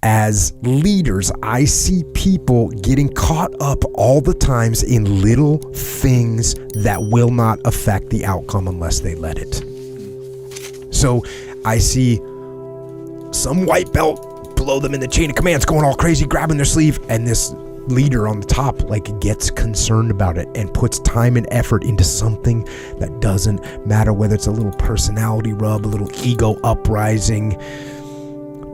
as leaders, I see people getting caught up all the times in little things that will not affect the outcome unless they let it. So I see some white belt below them in the chain of commands going all crazy, grabbing their sleeve, and this leader on the top gets concerned about it and puts time and effort into something that doesn't matter, whether it's a little personality rub, a little ego uprising.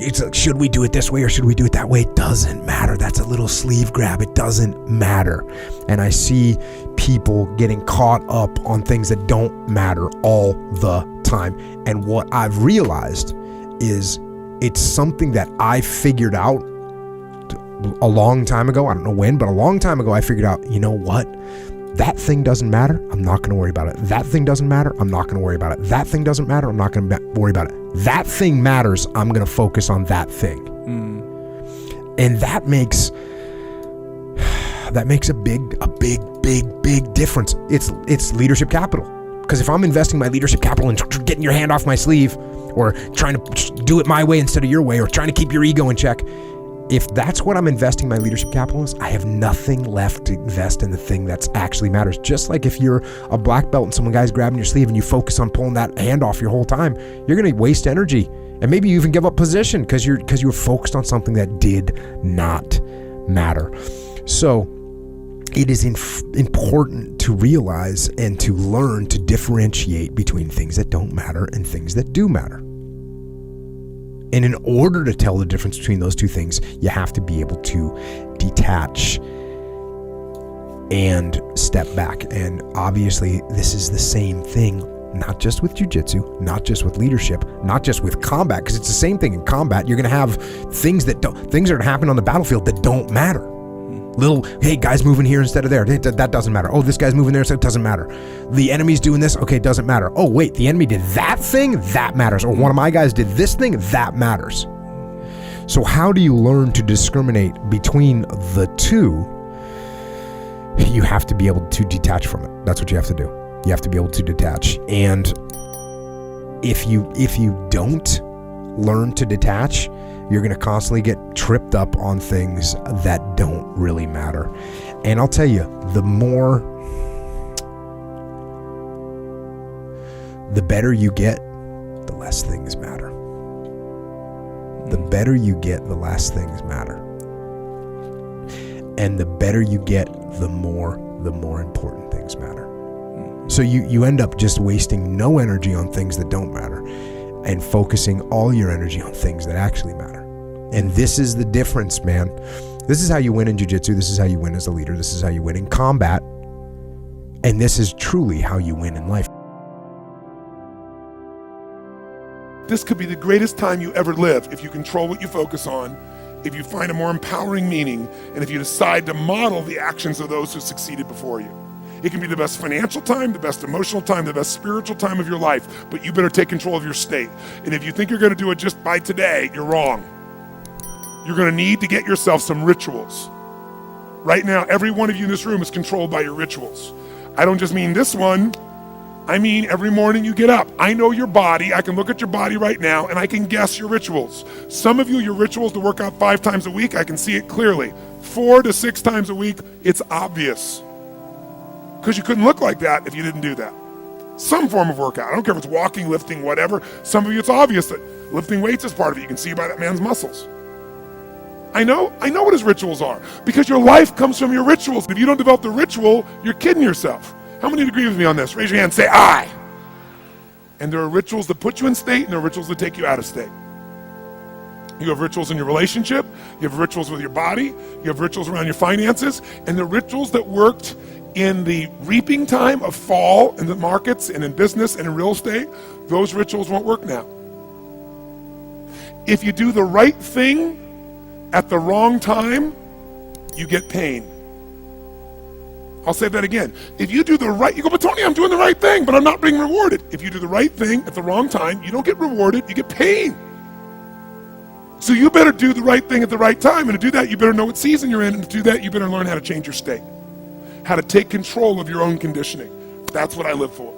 It's like, should we do it this way or should we do it that way? It doesn't matter. That's a little sleeve grab. It doesn't matter. And I see people getting caught up on things that don't matter all the time. And what I've realized is it's something that I figured out a long time ago. I don't know when, but a long time ago, I figured out, you know what? That thing doesn't matter. I'm not going to worry about it. That thing doesn't matter. I'm not going to worry about it. That thing doesn't matter. I'm not going to worry about it. That thing matters. I'm going to focus on that thing. And that makes a big difference. It's leadership capital. Because if I'm investing my leadership capital in getting your hand off my sleeve, or trying to do it my way instead of your way, or trying to keep your ego in check, if that's what I'm investing my leadership capital in, I have nothing left to invest in the thing that's actually matters. Just like if you're a black belt and some guy's grabbing your sleeve and you focus on pulling that hand off your whole time, you're going to waste energy. And maybe you even give up position because you were focused on something that did not matter. So it is important to realize and to learn to differentiate between things that don't matter and things that do matter. And in order to tell the difference between those two things, you have to be able to detach and step back. And obviously, this is the same thing, not just with jiu-jitsu, not just with leadership, not just with combat, because it's the same thing in combat. You're going to have things that are going to happen on the battlefield that don't matter. Little, hey, guy's moving here instead of there. That doesn't matter. Oh, this guy's moving there, so it doesn't matter. The enemy's doing this. Okay, it doesn't matter. Oh, wait, the enemy did that thing? That matters. Or one of my guys did this thing? That matters. So how do you learn to discriminate between the two? You have to be able to detach from it. That's what you have to do. You have to be able to detach. And if you don't learn to detach, you're going to constantly get tripped up on things that don't really matter. And I'll tell you, the better you get, the less things matter. The better you get, the less things matter. And the better you get, the more important things matter. So you end up just wasting no energy on things that don't matter and focusing all your energy on things that actually matter. And this is the difference, man. This is how you win in jiu-jitsu. This is how you win as a leader. This is how you win in combat. And this is truly how you win in life. This could be the greatest time you ever live if you control what you focus on, if you find a more empowering meaning, and if you decide to model the actions of those who succeeded before you. It can be the best financial time, the best emotional time, the best spiritual time of your life, but you better take control of your state. And if you think you're going to do it just by today, you're wrong. You're going to need to get yourself some rituals. Right now, every one of you in this room is controlled by your rituals. I don't just mean this one. I mean every morning you get up. I know your body. I can look at your body right now and I can guess your rituals. Some of you, your rituals to work out 5 times a week, I can see it clearly. 4 to 6 times a week, it's obvious. Because you couldn't look like that if you didn't do that. Some form of workout. I don't care if it's walking, lifting, whatever. Some of you, it's obvious that lifting weights is part of it. You can see by that man's muscles. I know what his rituals are because your life comes from your rituals. If you don't develop the ritual, you're kidding yourself. How many agree with me on this? Raise your hand, say I. And there are rituals that put you in state and there are rituals that take you out of state. You have rituals in your relationship, you have rituals with your body, you have rituals around your finances, and the rituals that worked in the reaping time of fall in the markets and in business and in real estate, those rituals won't work now. If you do the right thing at the wrong time, you get pain. I'll say that again. If you do the right, you go, but Tony, I'm doing the right thing, but I'm not being rewarded. If you do the right thing at the wrong time, you don't get rewarded, you get pain. So you better do the right thing at the right time, and to do that, you better know what season you're in, and to do that, you better learn how to change your state, how to take control of your own conditioning. That's what I live for.